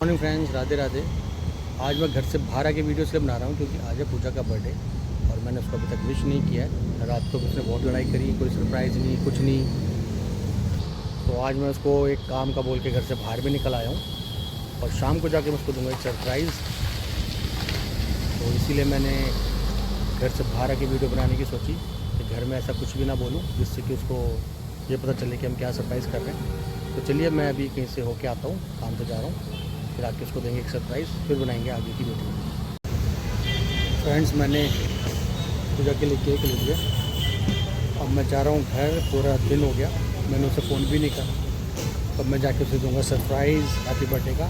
Morning friends, Radhe Radhe. आज मैं घर से बाहर आके वीडियो इसलिए बना रहा हूँ क्योंकि आज है पूजा का बर्थडे और मैंने उसको अभी तक विश नहीं किया है। रात को उसने बहुत लड़ाई करी, कोई सरप्राइज़ नहीं, कुछ नहीं। तो आज मैं उसको एक काम का बोल के घर से बाहर भी निकल आया हूँ और शाम को जाके मैं उसको दूँगा एक सरप्राइज़। तो इसीलिए मैंने घर से बाहर आके वीडियो बनाने की सोची कि घर में ऐसा कुछ भी ना बोलूँ जिससे कि उसको ये पता चले कि हम क्या सरप्राइज़ कर रहे हैं। तो चलिए मैं अभी कहीं से होके आता हूँ, काम पे जा रहा हूँ, फिर आके उसको देंगे एक सरप्राइज़, फिर बनाएंगे आगे की वीडियो। फ्रेंड्स, मैंने पूजा के लिए केक ले लिया। अब मैं जा रहा हूँ घर, पूरा दिन हो गया मैंने उसे फ़ोन भी नहीं करा। अब मैं जाके उसे दूंगा सरप्राइज़ हैप्पी बर्थडे का।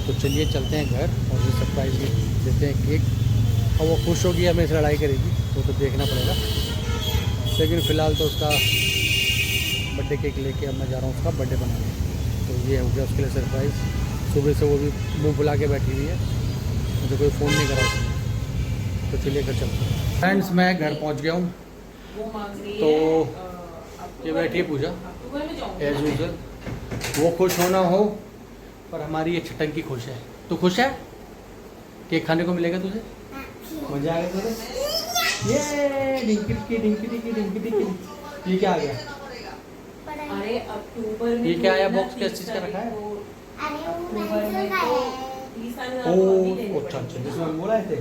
तो चलिए चलते हैं घर और उसे सरप्राइज़ देते हैं केक। और वो खुश होगी या मेरे से लड़ाई करेगी वो तो देखना पड़ेगा, लेकिन फ़िलहाल तो उसका बर्थडे केक लेके अब मैं जा रहा हूँ उसका बर्थडे बनाने। तो ये हो गया उसके लिए सरप्राइज़। सुबह से वो भी मुंह बुला के बैठी हुई है, मुझे कोई फ़ोन नहीं करा उसने। तो चलिए घर चलते हैं। फ्रेंड्स, मैं घर पहुंच गया हूँ। तो ये बैठी है पूजा एज यूजल। वो खुश होना हो पर हमारी ये छटंकी खुश है। तू खुश है? केक खाने को मिलेगा तुझे? मजा आएगा तुझे? ये dinky dinky dinky dinky dinky dinky. ये क्या आ गया? अरे अक्टूबर में ये क्या आया? बॉक्स किस चीज़ का रखा है? ओह अच्छा अच्छा, जिसमें हम बोलाए थे।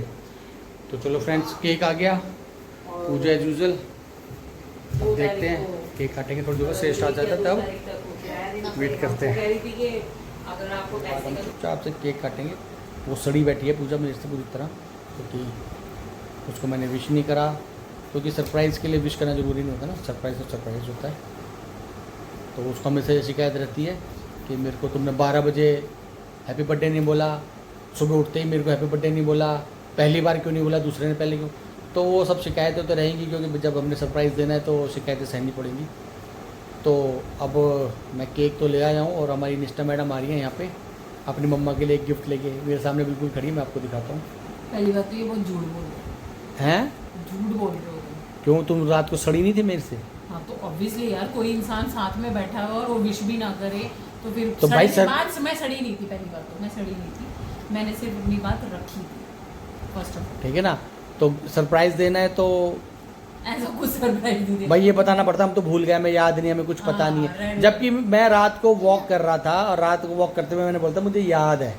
तो चलो फ्रेंड्स, केक आ गया, पूजा एज यूजल। अब देखते हैं, केक काटेंगे थोड़ी देर, श्रेष्ठ आ जाता तब वेट करते हैं। चुपचाप से केक काटेंगे। वो सड़ी बैठी है पूजा मेरे से पूरी तरह, क्योंकि उसको मैंने विश नहीं करा। क्योंकि सरप्राइज़ के लिए विश करना ज़रूरी नहीं होता ना, सरप्राइज़ तो सरप्राइज़ होता है। तो उसको मेरे से शिकायत रहती है कि मेरे को तुमने 12 बजे हैप्पी बर्थडे नहीं बोला, सुबह उठते ही मेरे को हैप्पी बर्थडे नहीं बोला, पहली बार क्यों नहीं बोला, दूसरे ने पहले क्यों। तो वो सब शिकायतें तो रहेंगी, क्योंकि जब हमने सरप्राइज़ देना है तो शिकायतें सहनी पड़ेंगी। तो अब मैं केक तो ले आया हूँ और हमारी निष्ठा मैडम आ रही है यहाँ पे अपनी मम्मा के लिए एक गिफ्ट लेके। मेरे सामने बिल्कुल खड़ी है, मैं आपको दिखाता हूँ। पहली बात तो ये बहुत झूठ बोल रहे हैं? झूठ बोल रहे हो तुम। क्यों, तुम रात को सड़ी नहीं थी मेरे से? हाँ तो ऑब्वियसली यार, कोई इंसान साथ में बैठा हुआ और वो विश भी ना करे तो फिर तो भाई सर, मैं सड़ी नहीं थी। पहली बात तो मैं सड़ी नहीं थी, मैंने सिर्फ अपनी बात रखी थी फर्स्ट ऑफ। ठीक है ना? तो सरप्राइज़ देना है तो ऐसा कुछ सरप्राइज नहीं भाई ये बताना पड़ता, हम तो भूल गए, हमें याद नहीं, हमें कुछ पता नहीं है। जबकि मैं रात को वॉक कर रहा था और रात को वॉक करते हुए मैंने बोलता मुझे याद है,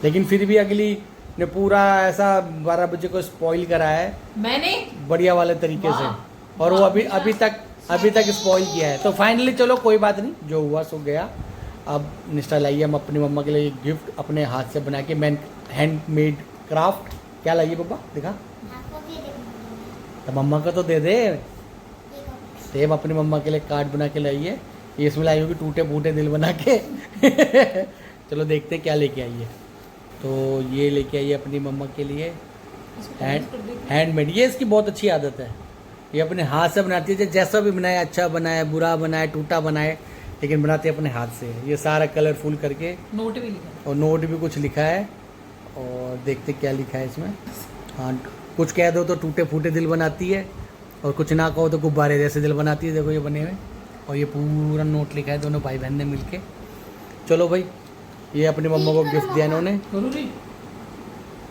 लेकिन फिर भी अगली ने पूरा ऐसा 12 बजे को स्पॉइल करा है मैंने बढ़िया वाले तरीके से, और वो अभी तक स्पॉइल किया है। तो फाइनली चलो कोई बात नहीं, जो हुआ सो गया। अब निष्ठा लाइए हम अपनी मम्मा के लिए गिफ्ट अपने हाथ से बना के, मैन हैंडमेड क्राफ्ट। क्या लाइए पापा, दिखा तो मम्मा को तो दे दे। सेब अपनी मम्मा के लिए कार्ड बना के लाइए। ये इसमें लाई होगी टूटे फूटे दिल बना के। चलो देखते हैं क्या लेके आई है। तो ये लेके आई है अपनी मम्मा के लिए हैंडमेड। ये इसकी बहुत अच्छी आदत है, ये अपने हाथ से बनाती है। जैसा भी बनाए, अच्छा बनाए, बुरा बनाए, टूटा बनाए, लेकिन बनाती है अपने हाथ से। ये सारा कलरफुल करके नोट भी लिखा है, और नोट भी कुछ लिखा है। और देखते क्या लिखा है इसमें। हाँ, कुछ कह दो तो टूटे फूटे दिल बनाती है, और कुछ ना कहो तो गुब्बारे जैसे दिल बनाती है। देखो ये बने हुए, और ये पूरा नोट लिखा है दोनों भाई बहन ने मिलके। चलो भाई, ये अपनी मम्मा को गिफ्ट दिया इन्होंने।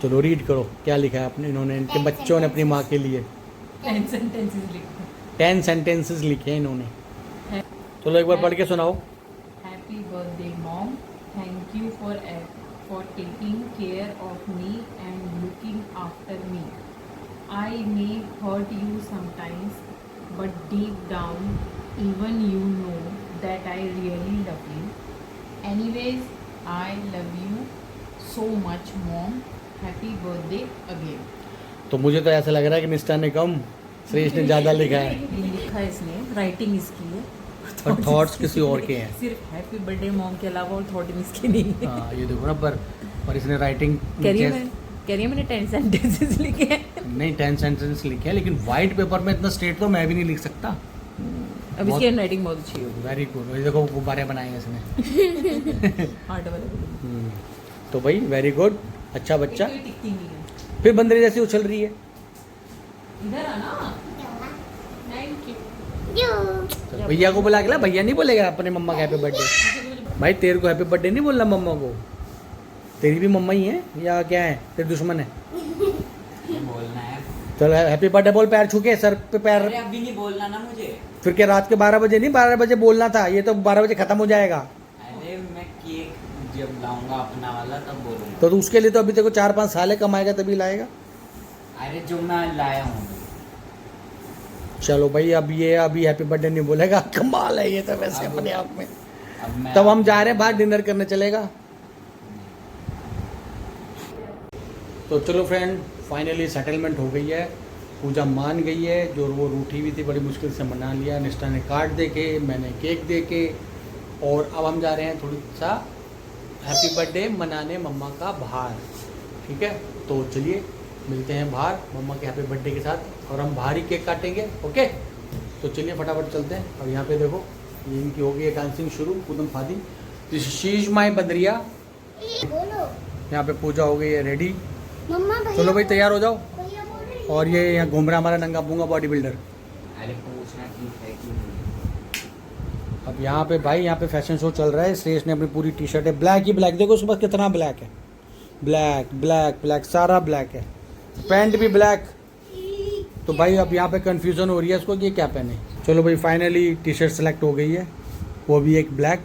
चलो रीड करो क्या लिखा है अपने, इन्होंने, इनके बच्चों ने अपनी माँ के लिए 10 सेंटेंसेस लिखे। 10 सेंटेंसेस लिखे हैं इन्होंने। चलो एक बार पढ़ के सुनाओ। Happy birthday mom, thank you for taking care of me and looking after me. I may hurt you sometimes, but deep down, even you know that I really love you. Anyways, I love you so much, Mom. Happy birthday again. तो मुझे तो ऐसा लग रहा है कि निष्ठा ने कम, श्रेष्ठ ने ज़्यादा लिखा है। ये लिखा है इसने, राइटिंग इसकी है और थॉट्स किसी और के हैं। सिर्फ हैप्पी बर्थडे मॉम के अलावा और थॉट इसके नहीं है। हाँ ये देखो ना, पर इसने राइटिंग कह रही है मैंने 10 सेंटेंसेस लिखे हैं। नहीं 10 सेंटेंस लिखे हैं, लेकिन वाइट पेपर में इतना स्ट्रेट तो मैं भी नहीं लिख सकता। अब इसकी हैंडराइटिंग बहुत अच्छी होगी। Very good. ये देखो गुब्बारे बनाए हैं इसने। हार्ट वाले। तो भाई वेरी गुड, अच्छा बच्चा। टिकती नहीं है, फिर बंदरी जैसी उछल रही है। इधर आना। Thank you. भैया को बुला के ला, भैया नहीं बोलेगा अपने मम्मा का हैप्पी बर्थडे। भाई तेरे को हैप्पी बर्थडे नहीं बोलना मम्मा को? तेरी भी मम्मा ही है या क्या है, तेरे दुश्मन है? बोलना है। चलो हैप्पी बर्थडे बोल, पैर छू के, सर पे पैर। अरे अभी नहीं बोलना ना मुझे। फिर क्या रात के 12 बजे नहीं, 12 बजे बोलना था, ये तो 12 बजे खत्म हो जाएगा। अरे मैं केक जब लाऊंगा अपना वाला तब बोलूंगा। तो उसके लिए तो अभी तेरे को 4-5 साल कमाएगा तभी लाएगा। अरे जो मैं लाया हूँ। चलो भाई, अब ये अभी हैप्पी बर्थडे नहीं बोलेगा, कमाल है ये तो वैसे अपने आप में। अब मैं तब हम जा रहे हैं बाहर डिनर करने, चलेगा? तो चलो फ्रेंड, फाइनली सेटलमेंट हो गई है, पूजा मान गई है। जो वो रूठी हुई थी बड़ी मुश्किल से मना लिया, निष्ठा ने कार्ड दे के, मैंने केक दे के, और अब हम जा रहे हैं थोड़ी सा हैप्पी बर्थडे मनाने मम्मा का बाहर। ठीक है, तो चलिए मिलते हैं बाहर मम्मा के हैप्पी बर्थडे के साथ, और हम बाहर ही केक काटेंगे। ओके, तो चलिए फटाफट चलते हैं। अब यहाँ पे देखो, ये इनकी हो गई है डांसिंग शुरू, पूदम फादी। दिस शीश माई बदरिया। यहाँ पे पूजा हो गई है रेडी। चलो भाई तैयार हो जाओ। और ये यहाँ घूम रहा हमारा नंगा पूंगा बॉडी बिल्डर। अरे पूछना ठीक है कि नहीं। अब यहाँ पे भाई, यहाँ पे फैशन शो चल रहा है। श्रेष्ठ ने अपनी पूरी टी शर्ट है ब्लैक ही ब्लैक, देखो उसके पास कितना ब्लैक है, ब्लैक ब्लैक ब्लैक सारा ब्लैक है, पैंट भी ब्लैक। तो भाई अब यहाँ पे कंफ्यूजन हो रही है इसको कि ये क्या पहने। चलो भाई फाइनली टी शर्ट सेलेक्ट हो गई है, वो भी एक ब्लैक।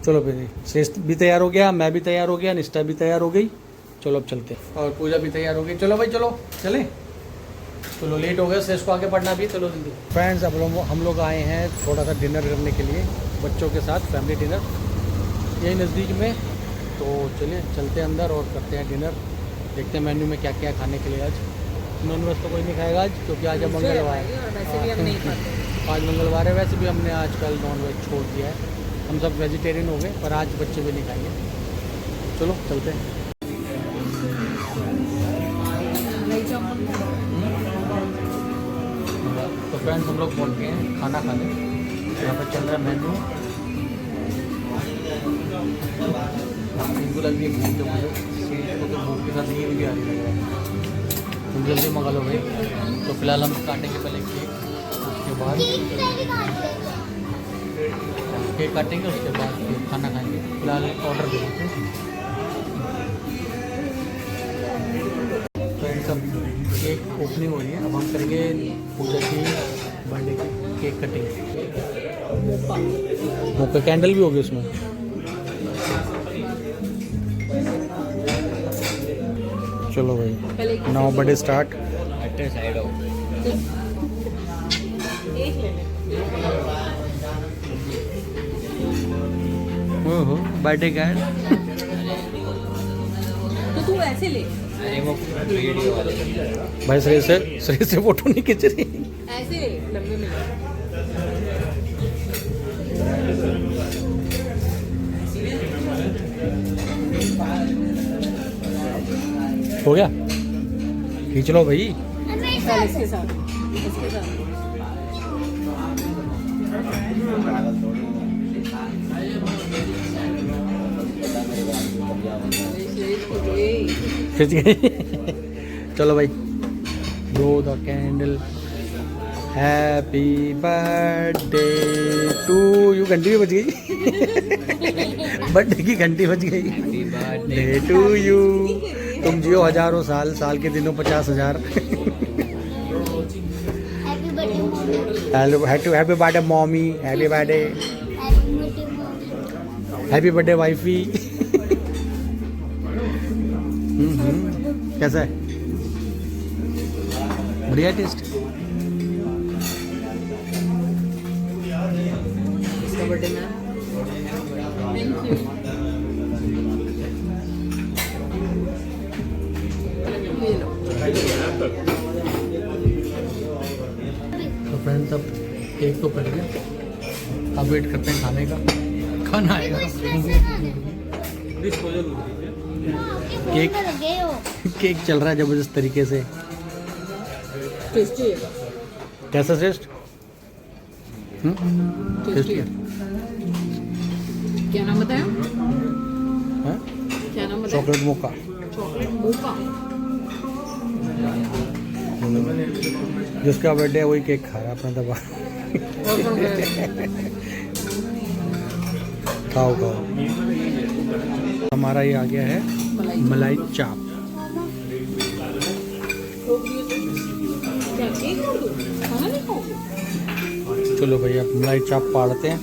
चलो भाई, श्रेष्ठ भी तैयार हो गया, मैं भी तैयार हो गया, निष्ठा भी तैयार हो गई। चलो अब चलते हैं, और पूजा भी तैयार हो गई। चलो भाई चलो चले, चलो लेट हो गया, श्रेष्ठ को आगे पढ़ना भी। चलो जल्दी फ्रेंड्स, अब हम लोग आए हैं थोड़ा सा डिनर करने के लिए बच्चों के साथ, फैमिली डिनर यही नज़दीक में। तो चलिए चलते हैं अंदर और करते हैं डिनर। देखते हैं मेन्यू में क्या क्या खाने के लिए। आज नॉन वेज तो कोई नहीं खाएगा आज, क्योंकि आज मंगलवार है। आज मंगलवार है, वैसे भी हमने आजकल नॉन वेज छोड़ दिया है, हम सब वेजिटेरियन हो गए, पर आज बच्चे भी नहीं खाएंगे। चलो चलते हैं। तो फ्रेंड्स, हम लोग पहुंच गए हैं खाना खाने। यहाँ पर चल रहा है मेन्यू। इनको लग रही है भूख, तो मुझे सीट को तो भूख के साथ नींद भी आ रही लग रहा है। तुम जल्दी मंगा लो भाई। तो फिलहाल हम काटेंगे पहले केक, उसके बाद केक काटेंगे, उसके बाद फिर खाना खाएंगे। फिलहाल ऑर्डर दे देते हैं। फ्रेंड्स, अब केक ओपनिंग हो रही है, अब हम करेंगे पूजा की बर्थडे की केक कटिंग। मोका कैंडल भी होगी उसमें। चलो भाई, नाउ बर्थडे स्टार्ट। साइड हो। ओहो, बर्थडे कार्ड। तो तू ऐसे ले, अरे वो वीडियो वाले। भाई सही से फोटो नहीं खींच रही। ऐसे ले, लंबे में ले। हो गया, खींच लो भाई। चल इसके साथ, इसके साथ। खींच गई। चलो भाई, blow the candle, happy birthday to you. घंटी भी बज गई। बर्थडे की घंटी बज गई। डे टू यू, तुम जियो हजारों साल, साल के दिनों 50,000। Happy birthday mommy, happy birthday, happy birthday wifey. कैसा है? बढ़िया टेस्ट। इसका बर्थडे में थैंक यू। ये लो। तो फ्रेंड्स, अब केक तो कट गया, अब वेट करते हैं खाने का। खाना आएगा। केक केक चल रहा है जबरदस्त तरीके से। टेस्टी है, कैसा श्रेष्ठ? टेस्टी है। क्या नाम बताया? हाँ? क्या नाम बताया? चॉकलेट मोका। चॉकलेट मोका। जिसका बर्थडे है वही केक खा रहा है अपना दबा। और कौन खाएगा? खाओ खाओ। हमारा ये आ गया है मलाई चाप। चलो भैया मलाई चाप पाड़ते हैं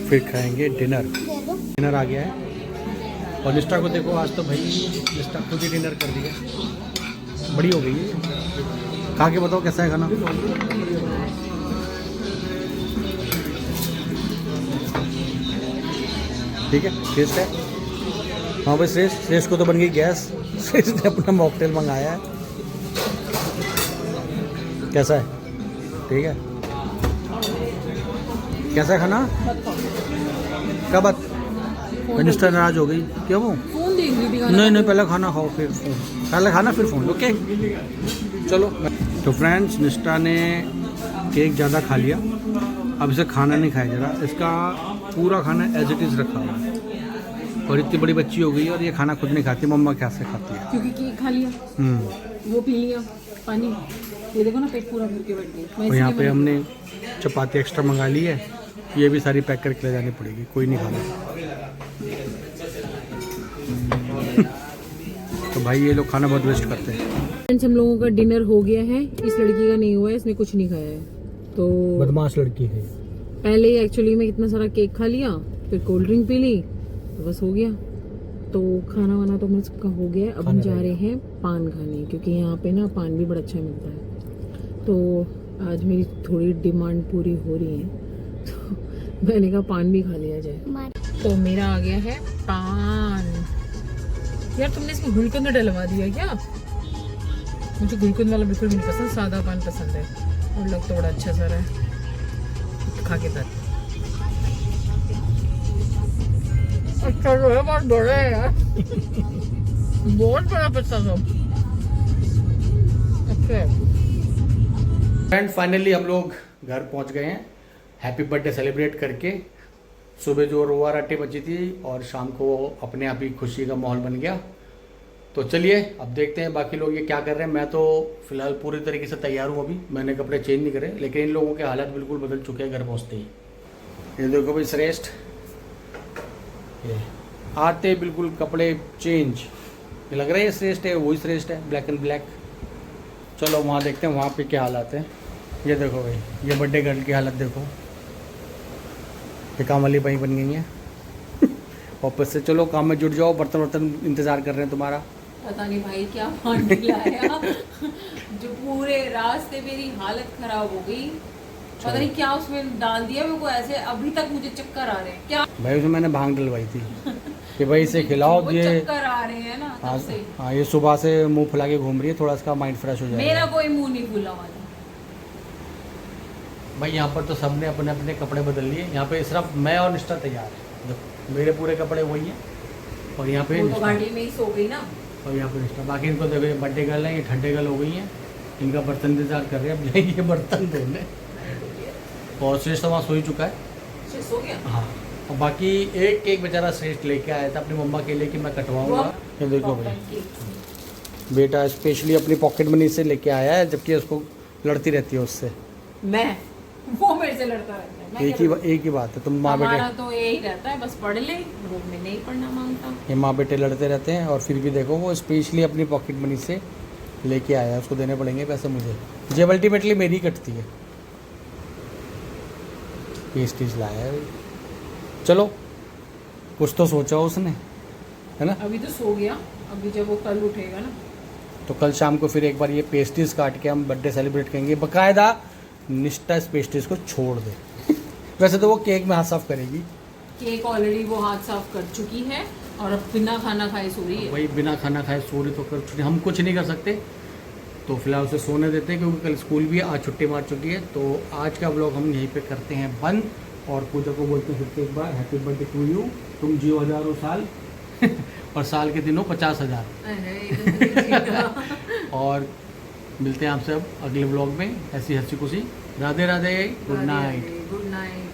फिर खाएंगे डिनर। डिनर आ गया है और निष्ठा को देखो, आज तो भाई निष्ठा खुद ही डिनर कर दिया, बड़ी हो गई है। खा के बताओ कैसा है खाना। ठीक है, टेस्ट है। हाँ भाई श्रेष्ठ को तो बन गई गैस। श्रेष्ठ ने अपना मॉकटेल मंगाया है। कैसा है? ठीक है। कैसा है खाना? क्या बात? मिनिस्टर नाराज हो गई क्या? वो फोन देंगी नहीं पहले खाना खाओ फिर फोन, पहले खाना फिर फोन। ओके चलो। तो फ्रेंड्स निष्ठा ने केक ज़्यादा खा लिया, अब इसे खाना नहीं खाया जा रहा। इसका पूरा खाना एज इट इज़ रखा हुआ है और इतनी बड़ी बच्ची हो गई है और ये खाना खुद नहीं खाती। मम्मा कैसे खाती है? क्योंकि केक खा लिया, वो पी लिया पानी। ये देखो ना पेट पूरा भर के बैठ गई। और यहाँ पे हमने चपाती एक्स्ट्रा मंगा ली है, ये भी सारी पैक करके ले जानी पड़ेगी, कोई नहीं खाना। तो भाई ये लोग खाना बहुत वेस्ट करते हैं। फ्रेंड्स हम लोगों का डिनर हो गया है, इस लड़की का नहीं हुआ है, इसने कुछ नहीं खाया है। तो बदमाश लड़की है। पहले एक्चुअली में इतना सारा केक खा लिया, फिर कोल्ड ड्रिंक पी ली, तो बस हो गया। तो खाना वाना तो हम सबका हो गया। अब हम जा रहे हैं पान खाने, क्योंकि यहाँ पे ना पान भी बड़ा अच्छा मिलता है। तो आज मेरी थोड़ी डिमांड पूरी हो रही है, तो मैंने कहा पान भी खा लिया जाए। तो मेरा आ गया है पान। यार तुमने इसमें गुलकंद डलवा दिया क्या? मुझे गुलकंद वाला बिल्कुल भी नहीं पसंद, सादा पान पसंद है। और लग तो बड़ा अच्छा सा रहा है, खा के तक अच्छा जो है, बहुत बड़ा है यार। बहुत बड़ा पत्ता सब। अच्छा फ्रेंड फाइनली हम लोग घर पहुंच गए हैं हैप्पी बर्थडे सेलिब्रेट करके। सुबह जो रोआ रट्टी बची थी और शाम को अपने आप ही खुशी का माहौल बन गया। तो चलिए अब देखते हैं बाकी लोग ये क्या कर रहे हैं। मैं तो फिलहाल पूरी तरीके से तैयार हूँ, अभी मैंने कपड़े चेंज नहीं करे, लेकिन इन लोगों के हालात बिल्कुल बदल चुके हैं घर पहुँचते ही। ये देखो भाई श्रेष्ठ, ये आते बिल्कुल कपड़े चेंज। ये लग रहा है ये श्रेष्ठ है, वही श्रेष्ठ है, ब्लैक एंड ब्लैक। चलो वहाँ देखते हैं वहाँ पे क्या हालात है। ये देखो भाई, ये बर्थडे गर्ल की हालत देखो, ये काम वाली भाई बन गई है वापस से। चलो काम में जुट जाओ, बर्तन वर्तन इंतज़ार कर रहे हैं तुम्हारा। पता नहीं भाई क्या पानी लाया जो पूरे रास्ते मेरी हालत खराब हो गई। पता नहीं क्या उसमें डाल दिया मेरे को, ऐसे अभी तक मुझे चक्कर आ रहे हैं। क्या भाई उसमें मैंने भांग डलवाई थी कि भाई इसे खिलाओ। ये चक्कर आ रहे हैं ना तब से। हाँ ये सुबह से मुंह फुला के घूम रही है, थोड़ा इसका माइंड फ्रेश हो जाएगा। मेरा कोई मुंह नहीं फुला हुआ था भाई। यहाँ पर तो सबने अपने अपने कपड़े बदल लिए। यहाँ पे सिर्फ मैं और निष्ठा तैयार है, देखो मेरे पूरे कपड़े वही हैं। और यहाँ पे वो तो गाड़ी में ही सो गई ना। और यहाँ पे निष्ठा, बाकी इनको देखो बर्थडे गर्ल है, ये ठंडे गर्ल हो गई हैं। इनका बर्तन इंतजार कर रहे हैं, अब जाएंगे बर्तन धोने। और श्रेष्ठ तो वहाँ सो ही चुका है। सो गया हाँ, और बाकी एक बेचारा श्रेष्ठ लेके आया था अपनी मम्मा के लिए कि मैं कटवाऊंगा। ये देखो भाई, बेटा स्पेशली अपनी पॉकेट मनी से लेके आया है, जबकि उसको लड़ती रहती है उससे। मैं वो मेरे से लड़ता रहता है। एक ही बात है, तुम माँ बेटे। हमारा तो यही रहता है, बस पढ़ ले, रूम में नहीं पढ़ना मांगता। ये माँ बेटे लड़ते रहते हैं और फिर भी देखो वो स्पेशली अपनी पॉकेट मनी से लेके आया है। उसको देने पड़ेंगे पैसे मुझे, जब अल्टीमेटली मेरी कटती है। पेस्टीज लाया है। चलो कुछ तो सोचा उसने, है ना। अभी तो सो गया, अभी जब वो कल उठेगा ना तो कल शाम को फिर एक बार ये पेस्ट्रीज काट के हम बर्थडे सेलिब्रेट करेंगे। बकायदा निष्ठा इस पेस्ट्रीज को छोड़ दे वैसे तो वो केक में हाथ साफ करेगी। केक ऑलरेडी वो हाथ साफ कर चुकी है और अब बिना खाना खाए सो रही है। वही बिना खाना खाए सो रही, तो कर हम कुछ नहीं कर सकते। तो फिलहाल उसे सोने देते हैं क्योंकि कल स्कूल भी आज छुट्टी मार चुकी है। तो आज का व्लॉग हम यहीं पे करते हैं बंद और पूजा को बोलते हैं फिर से एक बार हैप्पी बर्थडे टू यू। तुम जियो हज़ारों साल और साल के दिनों 50,000। और मिलते हैं आपसे अब अगले व्लॉग में ऐसी हंसी खुशी। Radhe Radhe, good night. Good night.